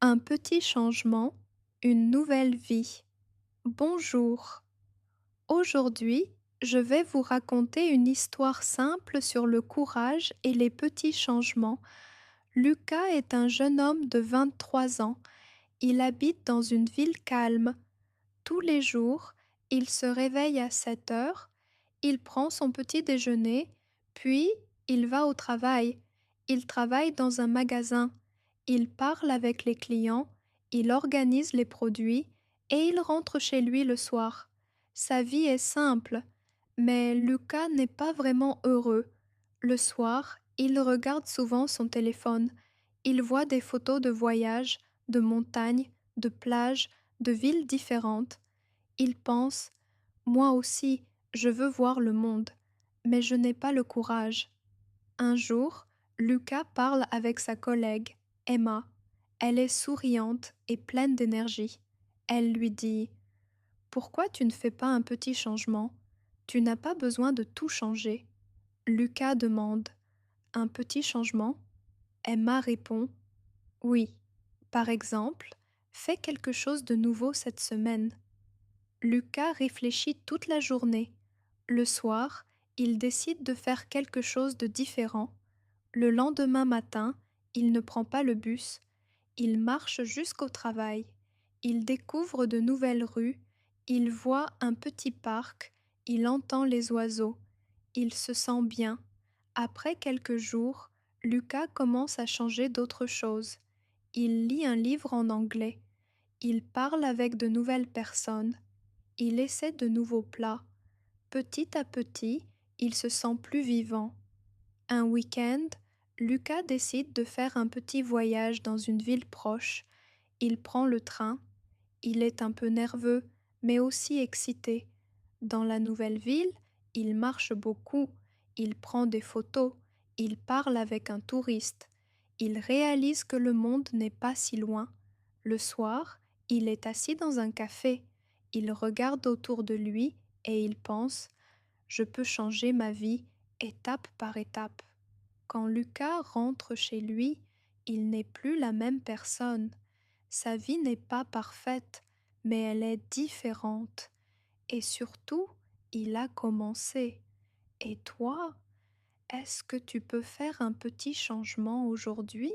Un petit changement, une nouvelle vie. Bonjour. Aujourd'hui, je vais vous raconter une histoire simple sur le courage et les petits changements. Lucas est un jeune homme de 23 ans. Il habite dans une ville calme. Tous les jours, il se réveille à 7 heures, il prend son petit déjeuner, puis il va au travail. Il travaille dans un magasin. Il parle avec les clients, il organise les produits et il rentre chez lui le soir. Sa vie est simple, mais Lucas n'est pas vraiment heureux. Le soir, il regarde souvent son téléphone. Il voit des photos de voyages, de montagnes, de plages, de villes différentes. Il pense: moi aussi, je veux voir le monde, mais je n'ai pas le courage. Un jour, Lucas parle avec sa collègue, Emma. Elle est souriante et pleine d'énergie. Elle lui dit: pourquoi tu ne fais pas un petit changement? Tu n'as pas besoin de tout changer. Lucas demande: un petit changement? Emma répond: oui. Par exemple, fais quelque chose de nouveau cette semaine. Lucas réfléchit toute la journée. Le soir, il décide de faire quelque chose de différent. Le lendemain matin, il ne prend pas le bus, il marche jusqu'au travail. Il découvre de nouvelles rues, il voit un petit parc, il entend les oiseaux. Il se sent bien. Après quelques jours, Lucas commence à changer d'autres choses. Il lit un livre en anglais. Il parle avec de nouvelles personnes. Il essaie de nouveaux plats. Petit à petit, il se sent plus vivant. Un week-end, Lucas décide de faire un petit voyage dans une ville proche. Il prend le train. Il est un peu nerveux, mais aussi excité. Dans la nouvelle ville, il marche beaucoup. Il prend des photos. Il parle avec un touriste. Il réalise que le monde n'est pas si loin. Le soir, il est assis dans un café. Il regarde autour de lui et il pense: je peux changer ma vie étape par étape. Quand Lucas rentre chez lui, il n'est plus la même personne. Sa vie n'est pas parfaite, mais elle est différente. Et surtout, il a commencé. Et toi, est-ce que tu peux faire un petit changement aujourd'hui?